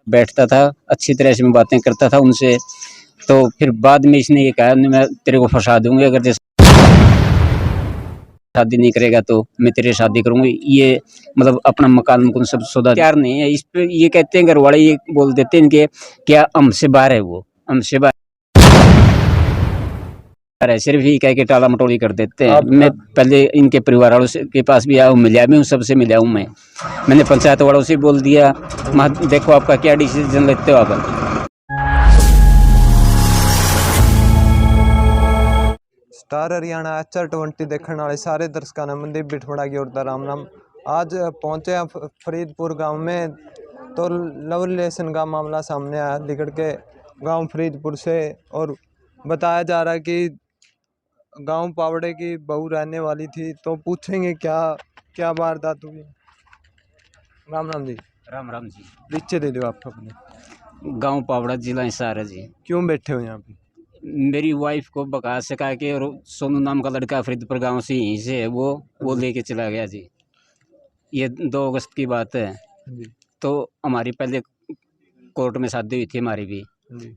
बैठता था, अच्छी तरह से मैं बातें करता था उनसे। तो फिर बाद में इसने ये कहा मैं तेरे को फंसा दूंगी, अगर जैसे शादी नहीं करेगा तो मैं तेरे शादी करूंगी। ये मतलब अपना मकान मुकुन सब सौदा तैयार नहीं है। इस पे ये कहते हैं घर वाले, ये बोल देते हैं इनके क्या हमसे बाहर है, वो हमसे बाहर है, सिर्फ ही कह के टाला मटोली कर देते हैं। मैं पहले इनके परिवार वालों से के पास भी आया हूँ, मिला भी हूँ, सबसे मिला हूँ मैंने पंचायत वालों से बोल दिया, देखो आपका क्या डिसीजन लेते हो आप। स्टार हरियाणा HR20 देखने वाले सारे दर्शकों ने मनदीप बिठवड़ा की ओर का राम नाम। आज पहुंचे हैं फरीदपुर गांव में, तो लव रिलेशन का मामला सामने आया लिगड़ के गांव फरीदपुर से। और बताया जा रहा है कि गांव पावड़े की बहू रहने वाली थी। तो पूछेंगे क्या क्या वारदात हुई। राम राम जी। राम राम जी। परिचय दे दो आप अपने। गांव पावड़ा, जिला हिसार है जी। क्यों बैठे हो यहाँ पे? मेरी वाइफ को बका सका के, और सोनू नाम का लड़का फरीदपुर गांव से यहीं से है, वो लेके चला गया जी। ये 2 अगस्त की बात है। तो हमारी पहले कोर्ट में शादी हुई थी हमारी भी।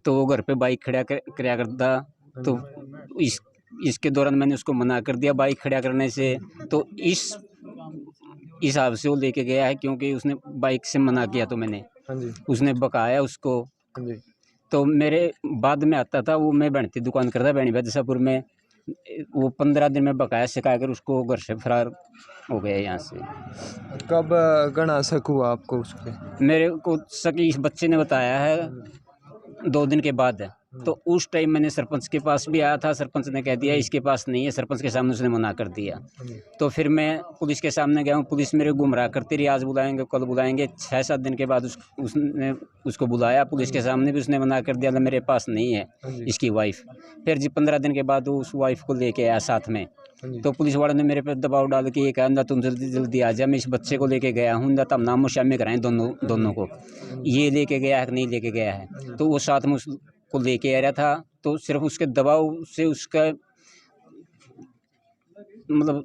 तो वो घर पे बाइक खड़ा कराया करता, तो इसके दौरान मैंने उसको मना कर दिया बाइक खड़ा करने से। तो इस हिसाब से वो लेके गया है, क्योंकि उसने बाइक से मना किया तो मैंने, उसने बकाया उसको। तो मेरे बाद में आता था वो, मैं बनती दुकान करता बैणी बदसापुर में। वो 15 दिन में बकाया सिखा कर उसको घर से फरार हो गया यहाँ से। कब गणा शक हुआ आपको उसके? मेरे को शक इस बच्चे ने बताया है 2 दिन के बाद। तो उस टाइम मैंने सरपंच के पास भी आया था, सरपंच ने कह दिया इसके पास नहीं है, सरपंच के सामने उसने मना कर दिया। तो फिर मैं पुलिस के सामने गया हूँ, पुलिस मेरे गुमराह करती रही, आज बुलाएंगे कल बुलाएंगे। 6-7 दिन के बाद उसने उसको बुलाया, पुलिस के सामने भी उसने मना कर दिया, मेरे पास नहीं है इसकी वाइफ। फिर जी 15 दिन के बाद वो उस वाइफ को लेके आया साथ में। तो पुलिस वालों ने मेरे पे दबाव डाल के ये कहा ना तुम जल्दी जल्दी आ जा, मैं इस बच्चे को लेके गया हूँ, ना तब नामो शामी कराएं दोनों को, ये लेके गया है कि नहीं लेके गया है। तो वो साथ में उसको लेके आ रहा था। तो सिर्फ उसके दबाव से, उसका मतलब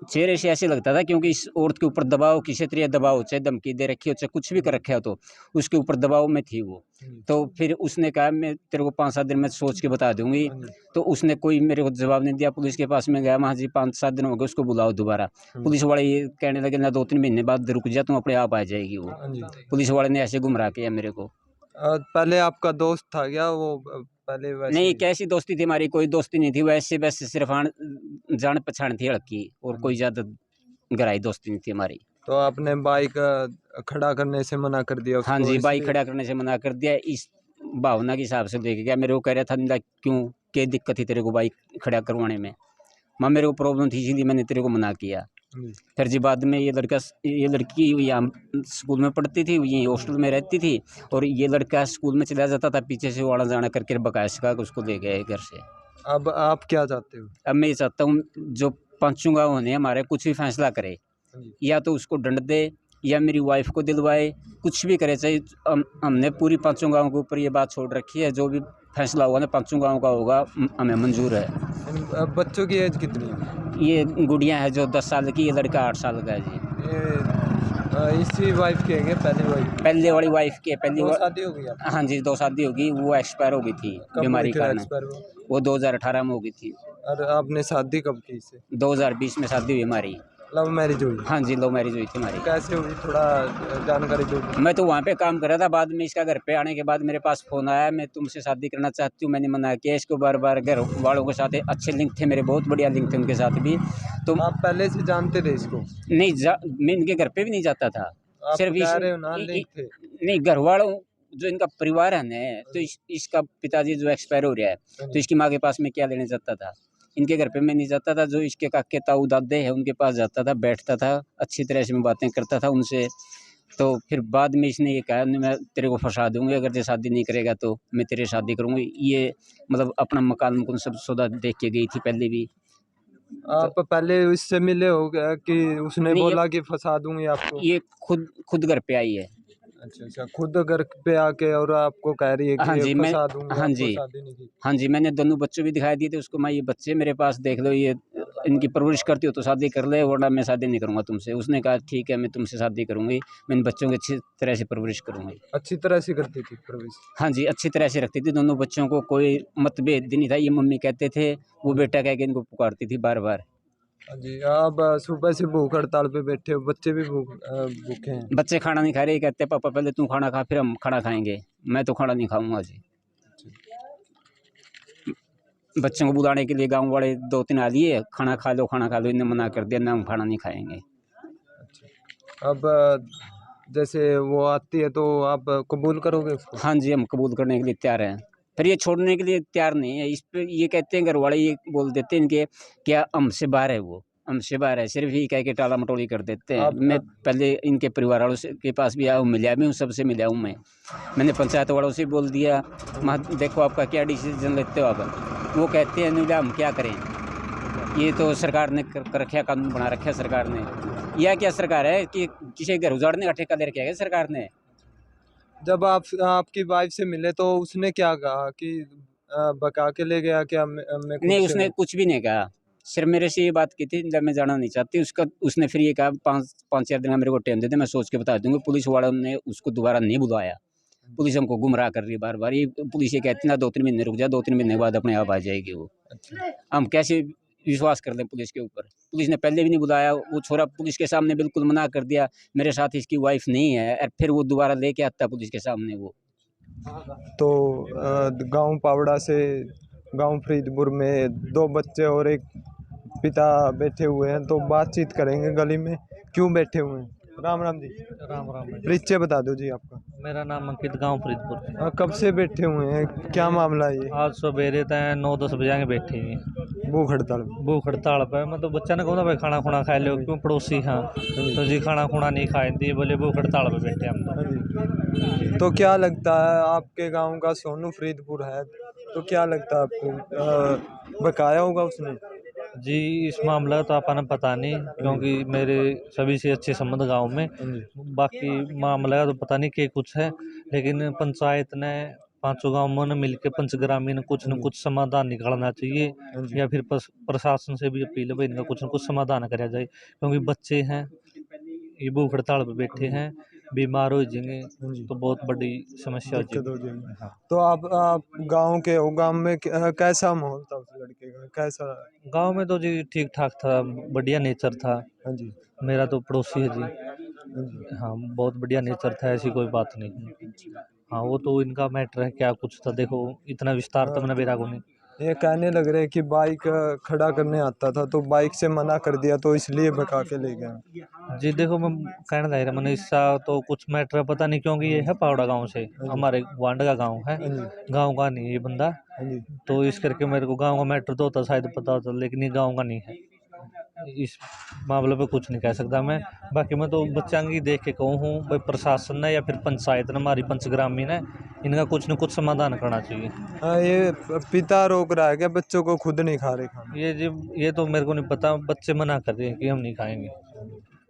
चेहरे से ऐसे लगता था, क्योंकि इस औरत के ऊपर दबाव किसी तरह दबाव हो, चाहे धमकी दे रखी हो, चाहे कुछ भी कर रखा हो, तो उसके ऊपर दबाव में थी वो। तो फिर उसने कहा मैं तेरे को 5-7 दिन में सोच के बता दूंगी। तो उसने कोई मेरे को जवाब नहीं दिया। पुलिस के पास में गया, वहाँ जी 5-7 दिन हो गए, उसको बुलाओ दोबारा। पुलिस वाले ये कहने लगे ना 2-3 महीने बाद रुक जा, तुम अपने आप आ जाएगी वो। पुलिस वाले ने ऐसे गुमराह किया मेरे को। पहले आपका दोस्त था क्या वो? पहले वैसे नहीं, कैसी दोस्ती थी हमारी, कोई दोस्ती नहीं थी वैसे, बस सिर्फ जान पहचान थी लड़की, और कोई ज्यादा गहराई दोस्ती नहीं थी हमारी। तो आपने बाइक खड़ा करने से मना कर दिया उसको? हाँ जी, बाइक खड़ा करने से मना कर दिया, इस भावना के हिसाब से लेके गया। मेरे को कह रहा था ना क्यों, क्या दिक्कत थी तेरे को बाइक खड़ा करवाने में? माँ मेरे को प्रॉब्लम थी इसीलिए मैंने तेरे को मना किया। फिर जी बाद में ये लड़की यहाँ स्कूल में पढ़ती थी, यहीं हॉस्टल में रहती थी, और ये लड़का स्कूल में चला जाता था, पीछे से आना जाना करके बकाया सिखा के उसको ले गए घर से। अब आप क्या चाहते हो? अब मैं ये चाहता हूँ जो पांचों गाँव होने हमारे, कुछ भी फैसला करे, या तो उसको दंड दे या मेरी वाइफ को दिलवाए, कुछ भी करे। चाहिए हमने पूरी 5 गाँव के ऊपर ये बात छोड़ रखी है, जो भी फैसला होगा ना 5 गाँव का होगा, हमें मंजूर है। बच्चों की एज कितनी है? ये गुड़िया है जो 10 साल की, ये लड़का 8 साल का है जी। इसी वाइफ की है क्या? पहले वाली वाइफ की है। शादी हो गई? हाँ जी, 2 शादी होगी, वो एक्सपायर हो गई थी बीमारी के कारण। वो 2018 में हो गई थी। और आपने शादी कब की इससे? 2020 में शादी हुई हमारी। लव मैरिज हुई? हाँ जी, लव मैरिज हुई थी हमारी। कैसे हुई, थोड़ा जानकारी दो। मैं तो वहाँ पे काम कर रहा था, बाद में इसका घर पे आने के बाद मेरे पास फोन आया, मैं तुमसे शादी करना चाहती हूँ। मैंने मना किया इसको बार बार। घर वालों के साथ अच्छे लिंक थे मेरे, बहुत बढ़िया लिंक थे उनके साथ भी। तो आप पहले से जानते थे इसको? नहीं, मैं इनके घर पे भी नहीं जाता था। आप सिर्फ कह रहे हो ना लिंक थे? नहीं, घर वालों जो इनका परिवार है ना, तो इसका पिताजी जो एक्सपायर हो रहा है, तो इसकी माँ के पास में क्या लेने जाता था? इनके घर पे मैं नहीं जाता था। जो इसके काके ताऊ दादे हैं उनके पास जाता था, बैठता था, अच्छी तरह से मैं बातें करता था उनसे। तो फिर बाद में इसने ये कहा मैं तेरे को फंसा दूंगी, अगर ये शादी नहीं करेगा तो मैं तेरे शादी करूंगी। ये मतलब अपना मकान मुकुन सब सौदा देख के गई थी पहले भी। आप पहले इससे मिले हो गया कि उसने बोला कि फंसा दूंगी आपको? ये खुद घर पे आई है। अच्छा, खुद घर पे आके और आपको कह रही है हाँ कि जी, फंसा दूंगी? हाँ आपको जी, शादी नहीं की? हाँ जी, मैंने दोनों बच्चों भी दिखाई दिए थे उसको। मैं ये बच्चे मेरे पास देख लो, ये इनकी परवरिश करती हो तो शादी कर ले, वरना मैं शादी नहीं करूँगा तुमसे। उसने कहा ठीक है मैं तुमसे शादी करूँगी, मैं इन बच्चों की अच्छी तरह से परवरिश करूँगी। अच्छी तरह से करती थी परवरिश? हाँ जी, अच्छी तरह से रखती थी दोनों बच्चों को, कोई मतभेद नहीं था। ये मम्मी कहते थे, वो बेटा कह के इनको पुकारती थी बार बार। हाँ जी। आप सुबह से भूख हड़ताल पे बैठे हो, बच्चे भी भूखे हैं? बच्चे खाना नहीं खा रहे, कहते पापा पहले तू खाना खा फिर हम खाना खाएंगे। मैं तो खाना नहीं खाऊंगा जी। बच्चों को बुलाने के लिए गांव वाले 2-3 आ लिए, खाना खा लो खाना खा लो, इन्हें मना कर दिया ना, हम खाना नहीं खाएंगे। अच्छा। अब जैसे वो आती है तो आप कबूल करोगे उसको? हाँ जी, हम कबूल करने के लिए तैयार हैं, फिर ये छोड़ने के लिए तैयार नहीं है। इस पे ये कहते हैं घर वाले, ये बोल देते हैं इनके, क्या हमसे बाहर है, वो हमसे बाहर है, सिर्फ ये कह के टाला मटोली कर देते हैं। मैं पहले इनके परिवार वालों से के पास भी आया हूँ, मिला भी हूँ, सबसे मिला हूँ मैंने पंचायत वालों से बोल दिया, देखो आपका क्या डिसीजन लेते हो आप। वो कहते हैं नीला हम क्या करें, ये तो सरकार ने कर रखा, कानून बना रखा है सरकार ने। यह क्या सरकार है कि किसी घर उजाड़ने का ठेका ले रखा है सरकार ने। जब आप आपकी वाइफ से मिले तो उसने क्या कहा कि बका के ले गया क्या? मैं नहीं, उसने कुछ भी नहीं कहा, सिर्फ मेरे से ये बात की थी, जब मैं जाना नहीं चाहती उसका। उसने फिर ये कहा 5-4 दिन का मेरे को टाइम दे दे, मैं सोच के बता दूंगी। पुलिस वालों ने उसको दोबारा नहीं बुलाया। पुलिस हमको गुमराह कर रही है बार बार। ये पुलिस ये कहती ना 2-3 महीने रुक जा, 2-3 महीने के बाद अपने आप आ जाएगी वो। हम कैसे विश्वास कर लें पुलिस के ऊपर? पुलिस ने पहले भी नहीं बुलाया, वो छोरा पुलिस के सामने बिल्कुल मना कर दिया, मेरे साथ इसकी वाइफ नहीं है, और फिर वो दोबारा लेके आता पुलिस के सामने वो। तो गांव पावड़ा से गांव फरीदपुर में 2 बच्चे और एक पिता बैठे हुए हैं, तो बातचीत करेंगे गली में। क्यों बैठे हुए हैं? राम राम जी। राम राम भाई। परिचय बता दो जी आपका। मेरा नाम अंकित, गांव फरीदपुर। कब से बैठे हुए हैं, क्या मामला है ये? आज सवेरे तय 9-10 बजे आके बैठे हैं भूख हड़ताल? भूख हड़ताल पे। मतलब बच्चा ने कहा भाई खाना खुना खा लो, क्यों पड़ोसी हाँ, तो जी खाना खुना नहीं खाए दिए, बोले भूख हड़ताल पे बैठे हम तो। तो क्या लगता है आपके गांव का सोनू फरीदपुर है, तो क्या लगता है आपको बकाया होगा उसने? जी इस मामला तो आपने पता नहीं, क्योंकि मेरे सभी से अच्छे संबंध गांव में। बाकी मामला का तो पता नहीं क्या कुछ है, लेकिन पंचायत ने 5 गांवों ने मिलकर पंचग्रामीण कुछ न कुछ समाधान निकालना चाहिए, या फिर प्रशासन से भी अपील है भाई इनका कुछ न कुछ समाधान करा जाए, क्योंकि बच्चे हैं ये भूख हड़ताल पे बैठे हैं, बीमार हो जाएंगे तो बहुत बड़ी समस्या हो जाएगी। हाँ। तो आप गांव के हो, गांव में कैसा माहौल था उस लड़के का, कैसा? गांव में तो जी ठीक ठाक था, बढ़िया नेचर था। हाँ जी। मेरा तो पड़ोसी है जी। हाँ बहुत बढ़िया नेचर था, ऐसी कोई बात नहीं। हाँ वो तो इनका मैटर है, क्या कुछ था देखो, इतना विस्तार तो मैंने बेरा को नहीं। ये कहने लग रहे कि बाइक खड़ा करने आता था तो बाइक से मना कर दिया, तो इसलिए भगा के ले गया। जी देखो मैं कहना चाह रहा, मैंने इसका तो कुछ मैटर पता नहीं, क्योंकि ये है पावड़ा गांव से, हमारे वांड का गांव है, गांव का नहीं ये बंदा। तो इस करके मेरे को गांव का मैटर तो होता शायद पता होता, लेकिन ये गांव का नहीं है। इस मामले पे कुछ नहीं कह सकता मैं। बाकी मैं तो बच्चा की देख के कहूँ हूँ भाई, प्रशासन ने या फिर पंचायत ने, हमारी पंचग्रामीण है, इनका कुछ न कुछ समाधान करना चाहिए। ये पिता रोक रहा है क्या बच्चों को, खुद नहीं खा रहे खाना? ये तो मेरे को नहीं पता, बच्चे मना कर रहे हैं कि हम नहीं खाएंगे।